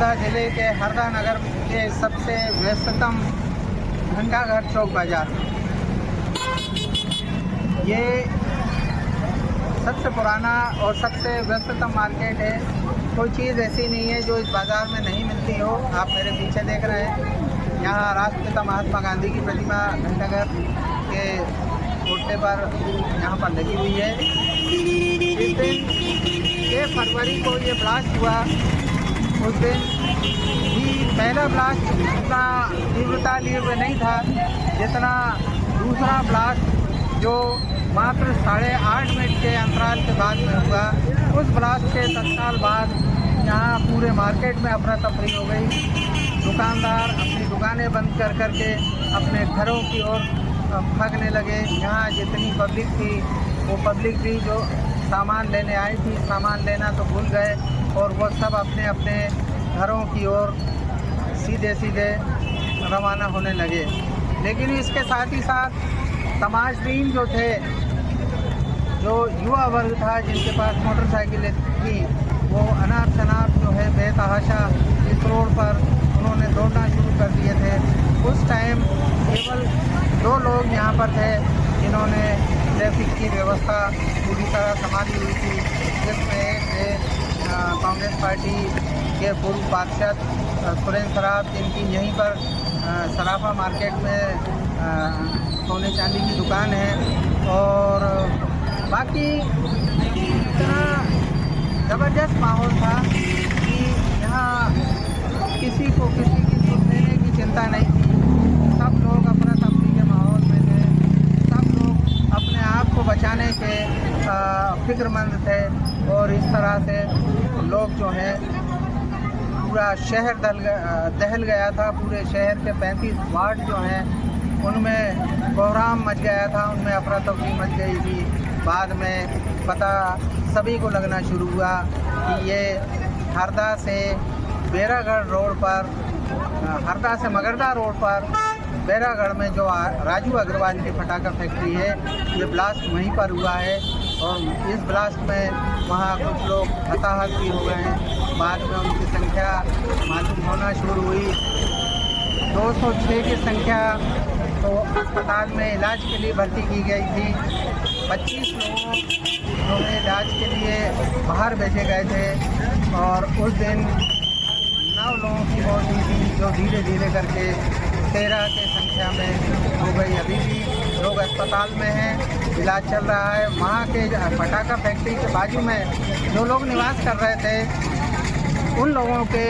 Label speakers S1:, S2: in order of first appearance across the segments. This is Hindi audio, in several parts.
S1: हरदा जिले के हरदा नगर के सबसे व्यस्ततम घंटाघर चौक बाज़ार। ये सबसे पुराना और सबसे व्यस्ततम मार्केट है। कोई चीज़ ऐसी नहीं है जो इस बाज़ार में नहीं मिलती हो। आप मेरे पीछे देख रहे हैं, यहाँ राष्ट्रपिता महात्मा गांधी की प्रतिमा घंटाघर के कोटे पर यहाँ पर लगी हुई है। जिस दिन 6 फरवरी को ये ब्लास्ट हुआ, उस दिन भी पहला ब्लास्ट उतना तीव्रता लिए हुए नहीं था जितना दूसरा ब्लास्ट जो मात्र 8.5 मिनट के अंतराल के बाद में हुआ। उस ब्लास्ट के तत्काल बाद यहाँ पूरे मार्केट में अफरा तफरी हो गई। दुकानदार अपनी दुकानें बंद कर करके अपने घरों की ओर भागने लगे। यहाँ जितनी पब्लिक थी वो पब्लिक भी जो सामान लेने आई थी, सामान लेना तो भूल गए और वो सब अपने अपने घरों की ओर सीधे सीधे रवाना होने लगे। लेकिन इसके साथ ही साथ तमाशबीन जो थे, जो युवा वर्ग था जिनके पास मोटरसाइकिलें थी, वो अनाप शनाप जो है बेतहाशा इस रोड पर उन्होंने दौड़ना शुरू कर दिए थे। उस टाइम केवल 2 लोग यहाँ पर थे जिन्होंने ट्रैफिक की व्यवस्था पूरी तरह संभाली हुई थी, जिसमें एक थे कांग्रेस पार्टी के पूर्व पार्षद सुरेंद्र सराफ, जिनकी यहीं पर सराफा मार्केट में सोने चांदी की दुकान है। और बाकी इतना ज़बरदस्त माहौल था कि यहाँ किसी को किसी की सुख देने की चिंता नहीं थी। सब लोग अपना तफरी के माहौल में थे, सब लोग अपने आप को बचाने के फिक्रमंद थे। और इस तरह से लोग जो हैं, पूरा शहर दहल गया था। पूरे शहर के 35 वार्ड जो हैं उनमें कोहराम मच गया था, उनमें अफरा तफरी मच गई थी। बाद में पता सभी को लगना शुरू हुआ कि ये हरदा से बैरागढ़ रोड पर, हरदा से मगरदा रोड पर बैरागढ़ में जो राजू अग्रवाल की पटाखा फैक्ट्री है, ये ब्लास्ट वहीं पर हुआ है। और इस ब्लास्ट में वहाँ कुछ लोग हताहत भी हो गए हैं। बाद में उनकी संख्या मालूम होना शुरू हुई, 206 की संख्या तो अस्पताल में इलाज के लिए भर्ती की गई थी। 25 लोगों को इलाज के लिए बाहर भेजे गए थे और उस दिन 9 लोगों की मौत हुई थी, जो धीरे धीरे करके 13 की संख्या में हो गई। अभी भी लोग अस्पताल में हैं, इलाज चल रहा है। वहाँ के पटाखा फैक्ट्री के बाजू में जो लोग निवास कर रहे थे, उन लोगों के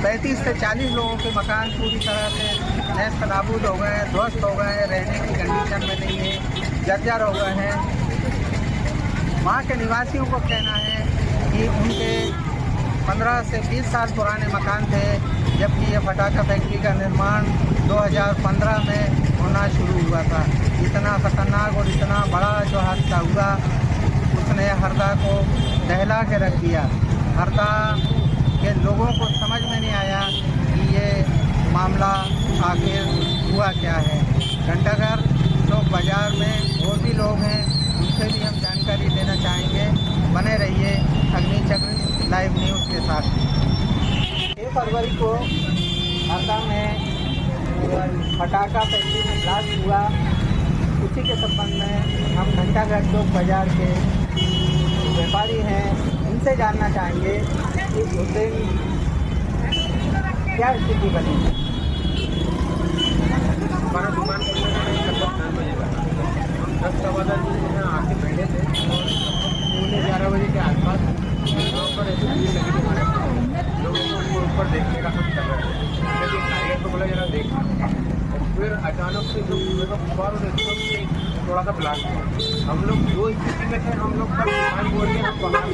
S1: 35 से 40 लोगों के मकान पूरी तरह से नेस्त नाबूद हो गए हैं, ध्वस्त हो गए हैं, रहने की कंडीशन में नहीं है, जर्जर हो गए हैं। वहाँ के निवासियों को कहना है कि उनके 15 से 20 साल पुराने मकान थे, जबकि ये पटाखा फैक्ट्री का निर्माण 2015 में होना शुरू हुआ था। इतना खतरनाक और इतना बड़ा जो हादसा हुआ, उसने हरदा को दहला के रख दिया। हरदा के लोगों को समझ में नहीं आया कि ये मामला आखिर हुआ क्या है। घंटाघर चौक बाज़ार में और भी लोग हैं, उनसे भी हम जानकारी लेना चाहेंगे। बने रहिए अग्निचक्र लाइव न्यूज़ के साथ। 6 फरवरी को हरदा में पटाखा फैक्ट्री में ब्लास्ट हुआ। उसी के संबंध में हम घंटाघर चौक बाज़ार के व्यापारी हैं, इनसे जानना चाहेंगे कि उस दिन क्या स्थिति बनी।
S2: हमारा दुकान लगभग 9 बजे का, हम 10 जो है आके बैठे थे और 11 बजे के आसपास पर ऐसे भीड़ लगी थी। हमारे लोगों को ऊपर देखने का सब कर रहे थे। टाइगर को बोला जरा देख, फिर अचानक से जो गुब्बारों ने एकदम से थोड़ा सा ब्लास्ट हुआ। हम लोग जो स्थिति में थे, हम लोग सब दुकान बोल के हम बाहर,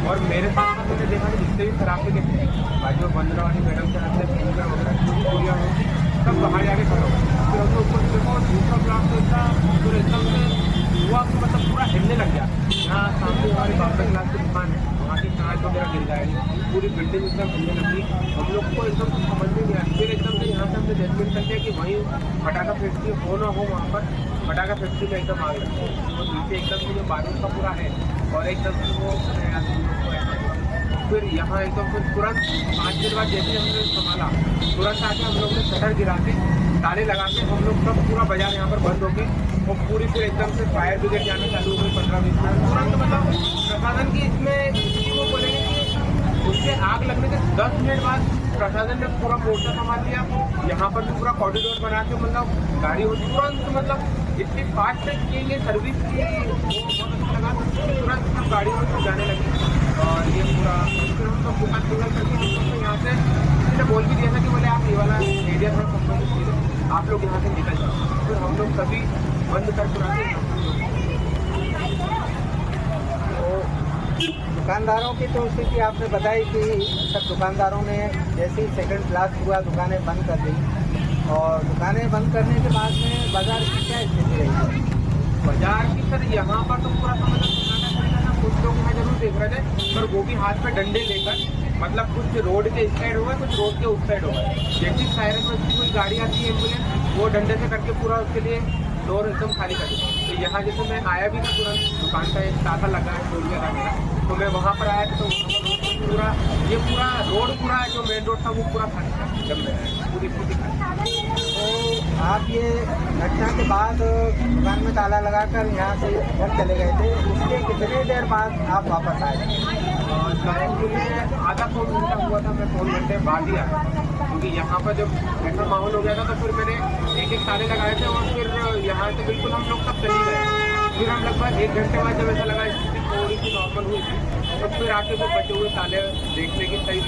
S2: और मेरे साथ मैंने देखा कि जितने भी खराबे के थे, बाजू बंदरा वाली मैडम से रहते फिंगर वगैरह सब बाहर जाके खड़े हो गए। फिर हम लोग देखो दूसरा ब्लास्ट होता तो एकदम से हुआ, मतलब पूरा हिलने लग गया। यहाँ सामने हमारी बाबा क्लास की दुकान है, वहाँ की कांच वगैरह गिर जाएगी, पूरी बिल्डिंग एकदम हिलने लगी। हम लोग को एकदम समझ में नहीं आया। फिर एकदम से यहाँ से हमने जजमेंट कर लिया कि वहीं पटाखा फैक्ट्री हो ना हो, वहाँ पर पटाखा फैक्ट्री में एकदम आग लगी। तो नीचे एकदम से जो बारूद का पूरा है और एकदम से वो फिर यहाँ एक तो फिर तुरंत 5 दिन बाद जैसे हमने संभाला, तुरंत आके हम लोग ने शटर गिरा के ताले लगा के हम लोग सब पूरा बाजार यहाँ पर बंद हो गए और पूरी फिर एकदम से फायर ब्रिगेड जाना चालू हो गई 15-20 मिनट तुरंत। मतलब प्रशासन की इसमें किसी को बोलेंगे कि उससे आग लगने के 10 मिनट बाद प्रशासन ने पूरा मोर्चा संभाल लिया। यहाँ पर भी पूरा कॉरिडोर बना के मतलब गाड़ी हो तुरंत, मतलब इतनी फास्ट की ये सर्विस की वो बहुत अच्छा लगा। तुरंत सब गाड़ी में जाने लगी और ये पूरा फिर हम लोग दुकान खुला करके हम लोग यहाँ से किसी ने बोल भी दिया था कि बोले आप ये वाला एरिया थोड़ा कंप्लीट कीजिए, आप लोग यहाँ से निकल जाओ। फिर हम लोग सभी बंद कर पूरा
S1: दुकानदारों की तो स्थिति आपने बताई कि सब दुकानदारों ने जैसे ही सेकंड क्लास हुआ दुकानें बंद कर दी, और दुकानें बंद करने के बाद में बाजार की क्या स्थिति रही?
S2: बाजार की सर यहाँ पर तो पूरा समझ ना, कुछ लोग यहाँ जरूर देख रहे थे पर वो भी हाथ पे डंडे लेकर, मतलब कुछ रोड के इस साइड होगा कुछ रोड के उस साइड होगा, जैसी सायरन में उसकी कोई गाड़ी आती है एम्बुलेंस वो डंडे से करके पूरा उसके लिए डोर एकदम खाली कर दी। तो यहाँ जैसे मैं आया भी था तुरंत, दुकान का एक ताला लगा है टोलिया का मेरा, तो मैं वहाँ पर आया तो पूरा ये पूरा रोड पूरा जो मेन रोड था वो पूरा खाली था जब मैं पूरी खाली।
S1: तो आप ये घटना के बाद दुकान में ताला लगाकर यहाँ से घर चले गए थे, उसके कितने देर बाद आप वापस आए?
S2: आधा पौन घंटा हुआ था, मैं पौन घंटे बाद ही आया, क्योंकि यहाँ पर जब ऐसा माहौल हो गया था तो फिर मैंने एक ताले लगाए थे और फिर यहाँ से बिल्कुल हम लोग सब चले गए। फिर हम लगभग 1 घंटे बाद जब ऐसा लगा स्थिति थोड़ी सी नॉर्मल हुई थी तो फिर आके वो बचे हुए ताले देखने की सही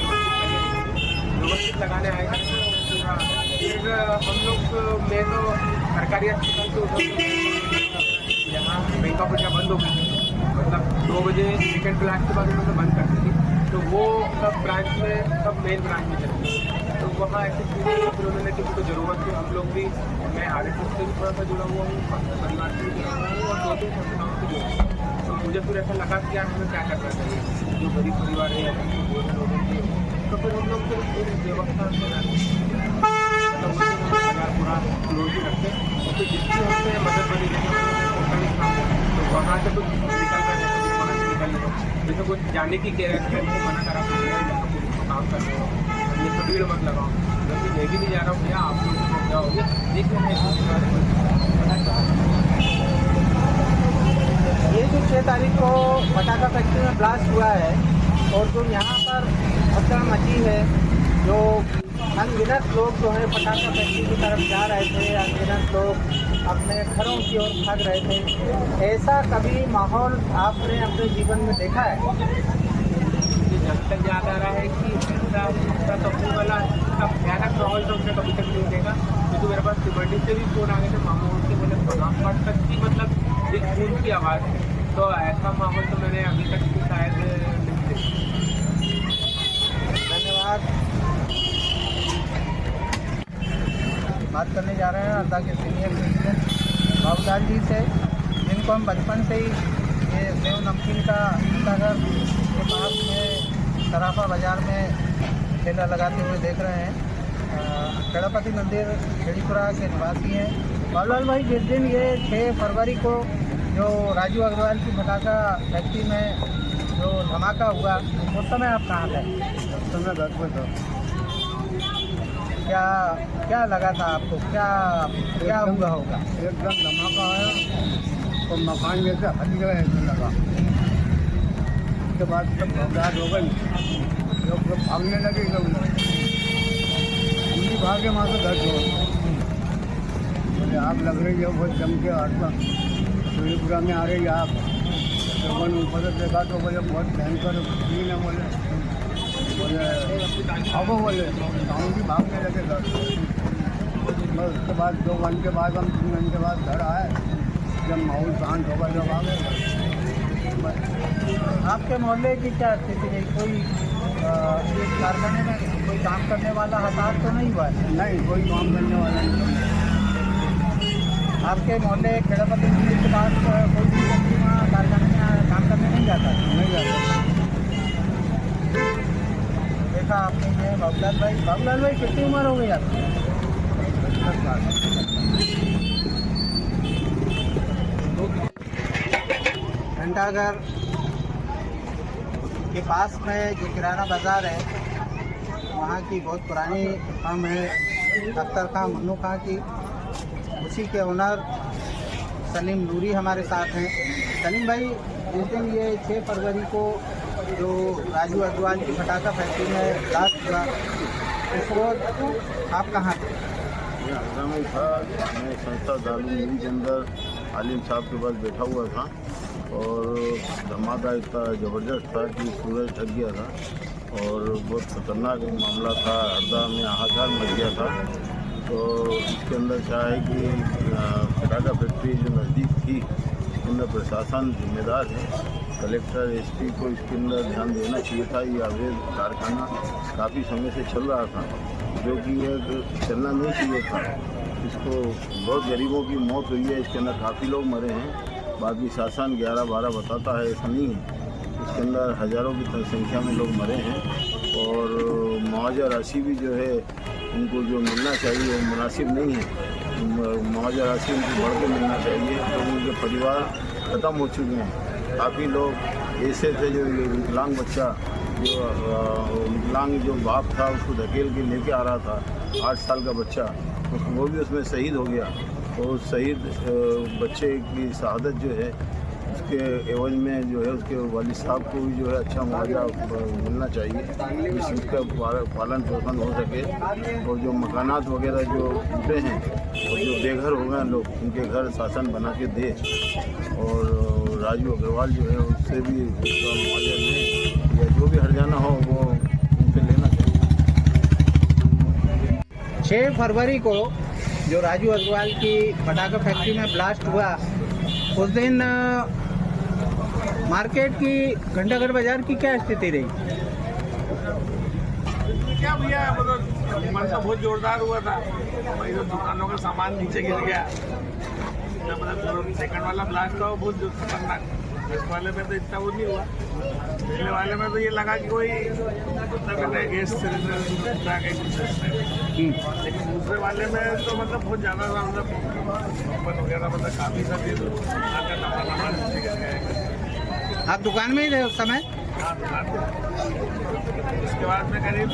S2: व्यवस्थित लगाने आए थे। फिर हम लोग मैं तो सरकारी अस्पताल से यहाँ बैंक ऑफ इंडिया बंद हो गई, मतलब 2 बजे सेकेंड क्लास के बाद उन्होंने बंद कर दी थी, तो वो सब ब्रांच में सब मेन ब्रांच में चलती है। तो वहाँ ऐसे फिर उन्होंने किसी को ज़रूरत थी, हम लोग भी मैं RSS से भी थोड़ा सा जुड़ा हुआ हूँ, परिवार से भी जुड़ा हुआ हूँ और 2-3 संस्थाओं से जुड़ा हूँ। तो मुझे फिर ऐसा लगा कि यार हमें क्या करना चाहिए, जो गरीब परिवार है या बोझ लोगों के, तो फिर हम लोग फिर पूरी व्यवस्था पूरा क्लोज ही रखते और फिर जिसकी हमसे मदद बनी तो वहाँ से कुछ निकल रहे हैं तो वहाँ से निकल रहे, जैसे कुछ जाने की मना करा तो काम कर रहे हो, ये भीड़ मत लगाओ, जब मैं भी नहीं जा रहा हूँ भैया आप लोग जाओगे देख लेना।
S1: ये जो 6 तारीख को पटाखा फैक्ट्री में ब्लास्ट हुआ है और जो यहाँ पर भगदड़ मची है, जो अनगिनत लोग जो है पटाखा फैक्ट्री की तरफ जा रहे थे, अनगिनत लोग अपने घरों की ओर भाग रहे थे, ऐसा कभी माहौल आपने अपने जीवन में देखा है?
S2: जब तक याद आ रहा है कि ऐसा तो वाला भयानक माहौल तो उसने कभी तक नहीं देखा, क्योंकि मेरे पास सिमंडी से भी फ़ोन आ गए थे मामू के, बोले वहाँ पर तक की मतलब एक खून की आवाज़, तो ऐसा माहौल तो मैंने अभी तक शायद नहीं देखा।
S1: धन्यवाद। बात करने जा रहे हैं हरदा के सीनियर सिटीजन बाबूलाल जी से, जिनको हम बचपन से ही ये सेव नमकीन का घंटाघर के पास में सराफा बाज़ार में ठेला लगाते हुए देख रहे हैं। गणपति मंदिर खेड़ीपुरा के निवासी हैं। बाबूलाल भाई, जिस दिन ये 6 फरवरी को जो राजू अग्रवाल की पटाखा फैक्ट्री में जो धमाका हुआ, उस समय आप कहाँ थे?
S3: उस समय घर पर था।
S1: क्या लगा था आपको, क्या हुआ होगा?
S3: एकदम धमाका आया तो मकान जैसे हट गया ऐसा लगा। उसके बाद सब घबराहट हो गई, लोग भागने लगे, हम भी भागे वहाँ से घर छोड़। बोले आग लग रही है बहुत जम के आटका खेड़ीपुरा में आ रही आग। तो मैंने ऊपर से देखा तो बोले बहुत भयंकर सीन है, बोले भागो, बोले हम भी भागने लगे घर। बस उसके बाद 2 घंटे बाद हम 3 घंटे बाद घर आए, जब माहौल शांत होगा जब आ गए।
S1: आपके मोहल्ले की क्या स्थिति रही? कोई इस कारखाने में कोई काम करने वाला हताहत तो नहीं हुआ है?
S3: नहीं, कोई काम करने वाला नहीं।
S1: आपके मोहल्ले खेड़ापति मंदिर के पास कोई भी व्यक्ति वहाँ कारखाने में काम करने नहीं जाता?
S3: नहीं जाता।
S1: देखा आपने ये बाबूलाल भाई कितनी उम्र हो गई आपकी?
S3: 70 साल।
S1: घंटाघर के पास में जो किराना बाज़ार है, वहाँ की बहुत पुरानी फर्म है अख्तर खां मन्नू खां की, उसी के ओनर सलीम नूरी हमारे साथ हैं। सलीम भाई, जिस दिन ये 6 फरवरी को जो राजू अग्रवाल की पटाखा फैक्ट्री में ब्लास्ट हुआ, उस वक्त आप कहाँ थे?
S4: ये हरदा में था। मैं संस्था दारू मिल के अंदर आलिम साहब के पास बैठा हुआ था और धमाका इतना ज़बरदस्त था कि सूरज ढक गया था और बहुत खतरनाक मामला था। हरदा में हाहाकार मच गया था। तो इसके अंदर क्या है कि पटाखा फैक्ट्री जो नज़दीक थी, इसके अंदर प्रशासन जिम्मेदार है। कलेक्टर एसपी को इसके अंदर ध्यान देना चाहिए था। ये अवैध कारखाना काफ़ी समय से चल रहा था, जो कि ये चलना नहीं चाहिए था। इसको बहुत गरीबों की मौत हुई है, इसके अंदर काफ़ी लोग मरे हैं। बाकी शासन 11-12 बताता है, ऐसा नहीं है। इसके अंदर हज़ारों की संख्या में लोग मरे हैं और मुआवजा राशि भी जो है उनको जो मिलना चाहिए वो मुनासिब नहीं है। मुआवजा राशि उनको बढ़ के मिलना चाहिए, तो उनके परिवार ख़त्म हो चुके हैं। काफ़ी लोग ऐसे थे जो विकलांग बच्चा, जो विकलांग जो बाप था उसको धकेल के लेके आ रहा था, 8 साल का बच्चा, वो भी उसमें शहीद हो गया। तो शहीद बच्चे की शहादत जो है उसके एवज में जो है उसके वालिद साहब को भी जो है अच्छा मुआवजा मिलना चाहिए, जिसका पालन पोषण हो सके। और जो मकानात वगैरह जो टूटे हैं और जो बेघर हो गए लोग, उनके घर शासन बना के दे। और राजू अग्रवाल जो है उससे भी उसका मुआवजा लें या जो भी हर्जाना हो वो उनसे लेना चाहिए।
S1: 6 फरवरी को जो राजू अग्रवाल की पटाखा फैक्ट्री में ब्लास्ट हुआ, उस दिन मार्केट की घंटाघर बाजार की क्या स्थिति रही?
S2: क्या भैया, मतलब मन तो बहुत जोरदार हुआ था भाई। तो दुकानों का सामान नीचे गिर गया। मतलब सेकंड वाला ब्लास्ट था वो बहुत खतरनाक। फर्स्ट वाले में तो इतना वो नहीं हुआ। पहले वाले में तो ये लगा कि कोई गैस सिलेंडर, लेकिन दूसरे वाले में तो मतलब बहुत ज़्यादा था। मतलब वगैरह मतलब काफ़ी सारी
S1: आप दुकान में ही थे उस समय?
S2: हाँ, दुकान में। उसके बाद में करीब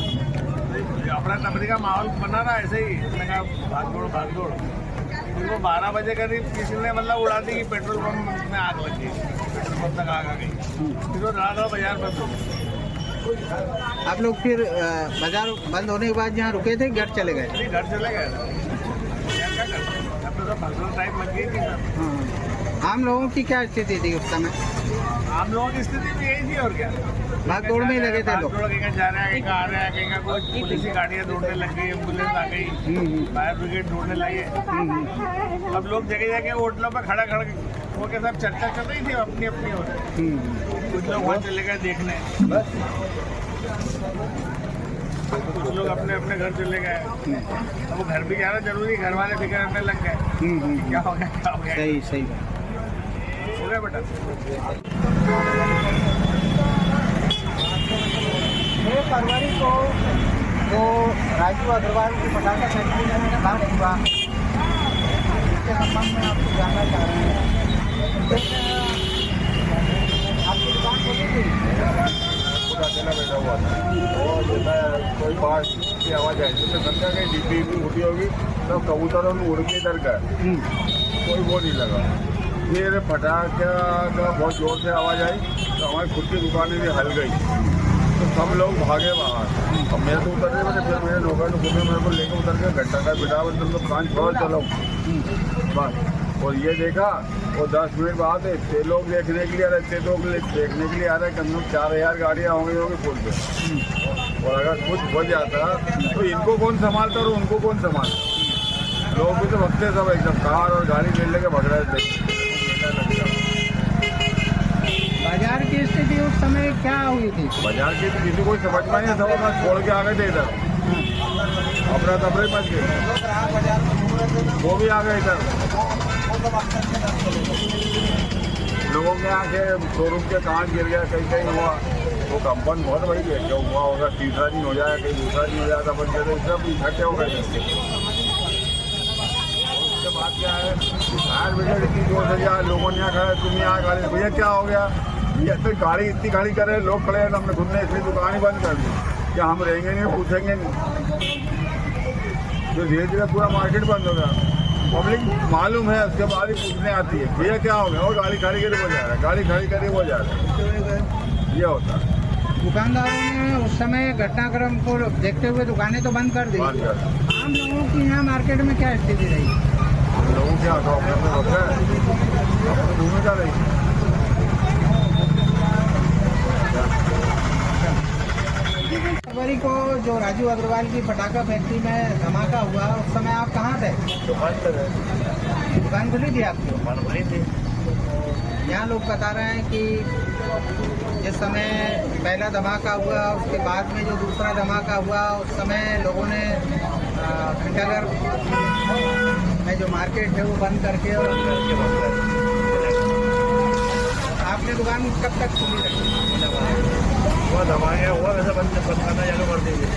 S2: अफरा तफरी का माहौल बना रहा ऐसे ही। मैंने कहा भाग दौड़। फिर वो 12 बजे करीब किसी ने मतलब उड़ा दी कि पेट्रोल पंप में आग लग गई, पेट्रोल पंप तक आग आ गई। फिर वो रात बाजार बंद हो गया।
S1: आप लोग फिर बाजार बंद होने के बाद जहाँ रुके थे घर चले गए?
S2: नहीं, घर चले गए। क्या करते, अब तो भगवान टाइम लग गई थी सर।
S1: आम लोगों की क्या स्थिति थी उस समय?
S2: आम लोगों की स्थिति भी यही थी और क्या।
S1: भाग दौड़ में ही लगे थे लोग।
S2: कहीं का जा रहा है, कहीं का आ रहा है, कहीं का कोई पुलिस की गाड़ियाँ दौड़ने लग गई, एम्बुलेंस आ गई, फायर ब्रिगेड दौड़ने लगे। अब लोग जगह जगह होटलों पर खड़ा वो के साथ चर्चा चल रही थी अपनी अपनी हो रही। कुछ लोग वहाँ चले गए देखने, कुछ लोग अपने अपने घर चले गए। अब वो घर भी जाना जरूरी, घर वाले फिक्र करने लग गए क्या हो गया क्या हो गया।
S1: सही
S2: हो गया बेटा।
S1: 6 फरवरी को जो राजू अग्रवाल की पटाखा फैक्ट्री में ब्लास्ट हुआ, इसके संबंध में आपको जानना चाह रहे हैं। आपकी दुकान खोली थी?
S3: अकेला बैठा हुआ था और जैसा कोई बाहर की आवाज़ आई तो समझा कहीं डिब्बी उठी होगी, तो कबूतरों में उड़ के इधर गए, कोई वो नहीं लगा। फिर पटाखा का बहुत ज़ोर से आवाज़ आई तो हमारी खुद की दुकानें भी हल गई, तो सब लोग भागे बाहर। अब मैं तो उतर रहे मैंने, फिर मेरे नौकर ने खुद मेरे को लेकर उतर के घंटा का बिठा तुम तो दुकान छोड़ चलो बस। और ये देखा और 10 मिनट बाद इतने लोग देखने के लिए आ रहे, इतने लोग देखने के लिए आ रहे, कम से कम 4000 गाड़ियाँ होंगी फुल पे। और अगर कुछ हो जाता तो इनको कौन संभालता और उनको कौन संभालता। लोग भी तो भगते सब एकदम कार और गाड़ी ले लेके भग रहे थे।
S1: बाजार की स्थिति उस समय क्या हुई थी?
S3: बाजार की तो किसी को समझ में नहीं, सब अपना छोड़ के आ गए थे इधर, अपना तबरे मच गए, वो भी आ गए इधर। लोगों के यहाँ के शोरूम के कांच गिर गया, कहीं कहीं हुआ, वो कंपन बहुत बड़ी है, क्या हुआ होगा, तीसरा दिन हो जाएगा, कहीं दूसरा दिन हो जाता, बन गए सब इकट्ठे हो गए। उसके बाद क्या है, फायर ब्रिगेड की 2000 लोगों ने यहाँ खड़ा, तुम यहाँ खड़े, भैया क्या हो गया,
S5: ये ऐसे गाड़ी इतनी गाड़ी कर रहे हैं, लोग खड़े हैं, हमने खुद ने इसलिए दुकान ही बंद कर दी। क्या हम रहेंगे नहीं, पूछेंगे नहीं? तो धीरे धीरे पूरा मार्केट बंद हो गया। पब्लिक मालूम है, उसके बाद ही पूछने आती है भैया क्या हो गया, और गाड़ी खड़ी करी वो जा रहा है, गाड़ी खड़ी करी वो जा रहा है, ये होता है।
S1: दुकानदारों ने उस समय घटनाक्रम को देखते हुए दुकानें तो बंद कर दी।
S5: बंद कर दी।
S1: आम लोगों की यहाँ मार्केट में क्या स्थिति रही?
S5: लोगों के यहाँ तो अपने अपने होता है, अपने भूमिका रही।
S1: फरवरी को जो राजू अग्रवाल की पटाखा फैक्ट्री में धमाका हुआ, उस समय आप कहाँ थे?
S2: दुकान पर है,
S1: दुकान खुली थी आपकी?
S2: दुकान खुली थी।
S1: यहाँ लोग बता रहे हैं कि जिस समय पहला धमाका हुआ, उसके बाद में जो दूसरा धमाका हुआ, उस समय लोगों ने घंटाघर में जो मार्केट है वो बंद करके और आपने दुकान कब तक खुली रखी?
S2: वो धमाका हुआ वैसे बंद करना चालू कर दीजिए।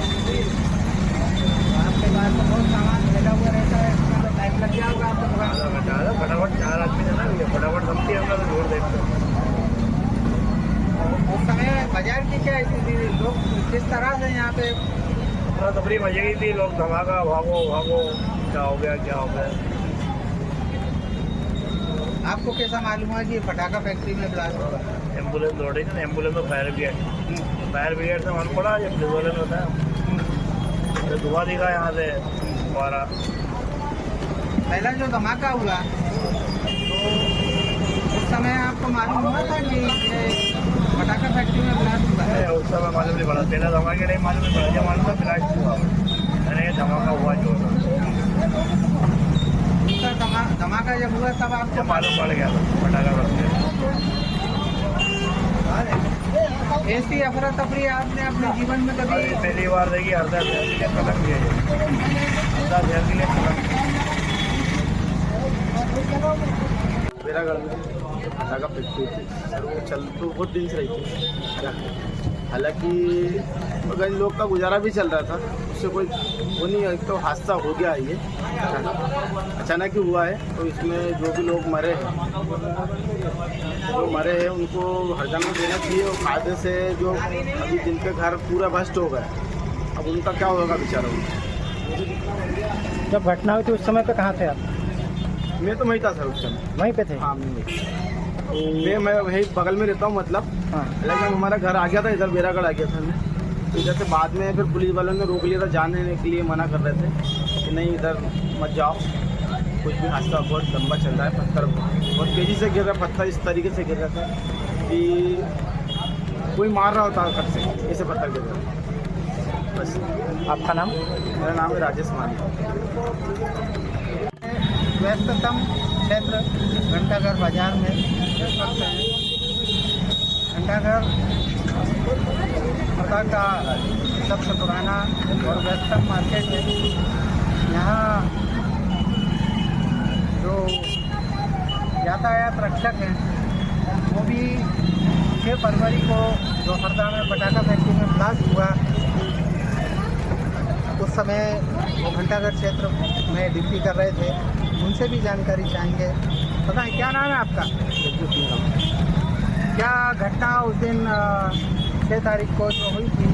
S1: आपके पास तो बहुत सामान फैला हुआ रहता है, इसमें तो टाइम लग गया होगा आपको दुकान?
S2: फटाफट 4 आदमी जाना भैया, फटाफट समझी हम लोग जोड़ देखते।
S1: उस समय बाजार की क्या स्थिति थी? लोग किस तरह से यहाँ पे
S2: अपना तफरी मजे की थी, लोग धमाका भागो भागो, क्या हो गया क्या हो गया।
S1: आपको कैसा मालूम है कि पटाखा फैक्ट्री में ब्लास्ट होगा?
S2: एम्बुलेंस दौड़ी थी ना, एम्बुलेंस में फायर ब्रिगेड से मालूम पड़ा, जब पुलिस वाले में होता है तो धुआं दिखा यहाँ से हमारा।
S1: पहला जो धमाका हुआ तो उस समय आपको मालूम हुआ था कि ये पटाखा फैक्ट्री में ब्लास्ट हुआ है?
S2: उस समय मालूम नहीं पड़ा, पहला धमाके नहीं मालूम नहीं पड़ा, जब मालूम था ब्लास्ट हुआ, मैंने ये धमाका हुआ जो
S1: दूसरा धमाका जब हुआ तब आपको
S2: मालूम पड़ गया था पटाखा फैक्ट्री।
S1: ऐसी अफरा तफरी आपने अपने जीवन में कभी?
S2: पहली बार देखी, अर्धा शहर के लिए खत्म किया जाए, अर्धा शहर के लिए खत्म।
S6: बेरागढ़ में पटाखा फैक्ट्री थी सर, वो चल तो बहुत दिन से रही थी। हालांकि मगर इन लोग का गुजारा भी चल रहा था, उससे कोई वो नहीं। एक तो हादसा हो गया ये अचानक ही हुआ है, तो इसमें जो भी लोग मरे हैं उनको हरजाना देना चाहिए। और कायदे से जो अभी जिनके घर पूरा भ्रष्ट हो गए, अब उनका क्या होगा बेचारा।
S1: जब घटना हुई थी उस समय पे कहाँ थे आप?
S6: मैं तो वहीं था सर, उस समय
S1: वहीं पे थे?
S6: हाँ मैं वहीं बगल में रहता हूँ मतलब।
S1: हाँ।
S6: लेकिन हमारा घर आ गया था, इधर बेरागढ़ आ गया था मैं, तो इधर से बाद में फिर पुलिस वालों ने रोक लिया था, जाने के लिए मना कर रहे थे कि नहीं इधर मत जाओ, कुछ भी हादसा बहुत लंबा चल रहा है। पत्थर बहुत तेज़ी से गिर रहा है, पत्थर इस तरीके से गिर रहा था कि कोई मार रहा होता कट से, ऐसे पत्थर गिर रहा है बस।
S1: आपका नाम?
S6: मेरा नाम है राजेश मानी।
S1: व्यस्ततम क्षेत्र घंटाघर बाजार में इस वक्त है। घंटाघर मक्का का सबसे पुराना और व्यस्ततम मार्केट है। यहाँ जो यातायात रक्षक हैं वो भी 6 फरवरी को जो हरदा में पटाखा फैक्ट्री में ब्लास्ट हुआ, उस समय वो घंटाघर क्षेत्र में ड्यूटी कर रहे थे, उनसे भी जानकारी चाहेंगे। बताएं क्या नाम है आपका? क्या घटना उस दिन 6 तारीख को जो हुई थी,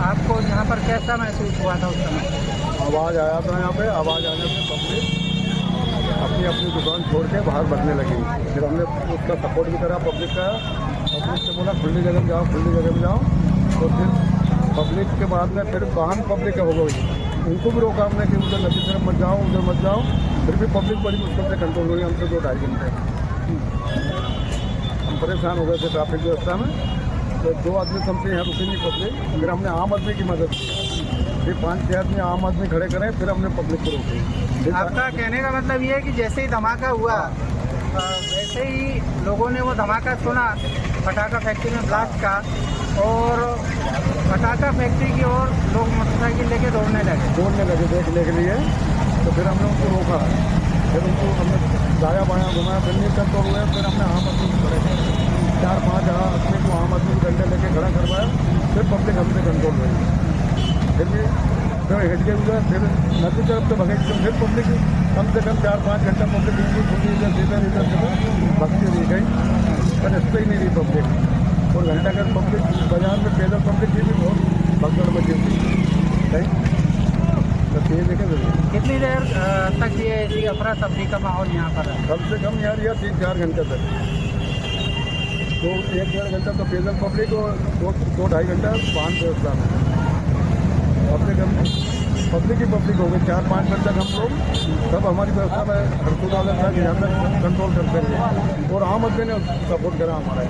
S1: आपको यहाँ पर कैसा महसूस हुआ था उस समय?
S5: आवाज़ आया था यहाँ पे, आवाज़ आने से पब्लिक अपनी अपनी दुकान छोड़ के बाहर बढ़ने लगी। फिर हमने उसका सपोर्ट भी करा पब्लिक का, पब्लिक से बोला खुली जगह में जाओ, खुली जगह में जाओ। तो फिर पब्लिक के बाद में फिर वाहन पब्लिक हो गई, उनको भी रोका हमने कि उधर नदी तरफ मत जाओ, उधर मत जाओ। फिर भी पब्लिक बड़ी मुश्किल से कंट्रोल हुई, हमसे 2-2.5 घंटे हम परेशान हो गए थे ट्रैफिक व्यवस्था में। तो 2 आदमी हमसे यहाँ रुके नहीं पब्लिक, फिर हमने आम आदमी की मदद की, फिर 5-6 आदमी आम आदमी खड़े करें, फिर हमने पब्लिक को रोकी।
S1: आपका कहने का मतलब ये है कि जैसे ही धमाका हुआ वैसे ही लोगों ने वो धमाका सुना पटाखा फैक्ट्री में ब्लास्ट का, और पटाखा फैक्ट्री की ओर लोग मोटरसाइकिल लेके दौड़ने लगे
S5: देखने के लिए। तो फिर हमने उनको रोका, फिर उनको हमने दाया बायाँ घुमाया, फिर नहीं कंट्रोल हुए। फिर हमने आम आदमी को खड़े 4-5 आदमी को आम आदमी को डंडे लेके खड़ा करवाया, फिर पब्लिक हमसे कंट्रोल हुई। फिर भी हिट के हुए, फिर नदी तरफ से भगे, फिर पब्लिक कम से कम 4-5 घंटा पब्लिक इधर इधर भगती रही गई, पर इस पर ही नहीं रही पब्लिक। और घंटा घर पब्लिक बाजार में पैदल पब्लिक थी भी बहुत भगदड़ मची थी नहीं तो ये देखे
S1: कितनी देर तक ये ऐसी अफरा तफरी का माहौल यहाँ पर है?
S5: कम से कम यार यह 3-4 घंटे तक तो 1-1.5 घंटा तो पैदल पब्लिक और 2-2.5 घंटा वाहन व्यवस्था में पब्लिक ही पब्लिक हो गई। 4-5 घंटे तक हम लोग सब हमारी व्यवस्था में हरसुल आदत था कि यहाँ तक कंट्रोल करते रहे और आम आदमी ने सपोर्ट करा हमारा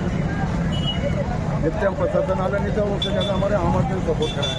S5: जितने हम प्रशासन आगे नहीं था उससे ज़्यादा हमारे आम आदमी ने सपोर्ट करा है।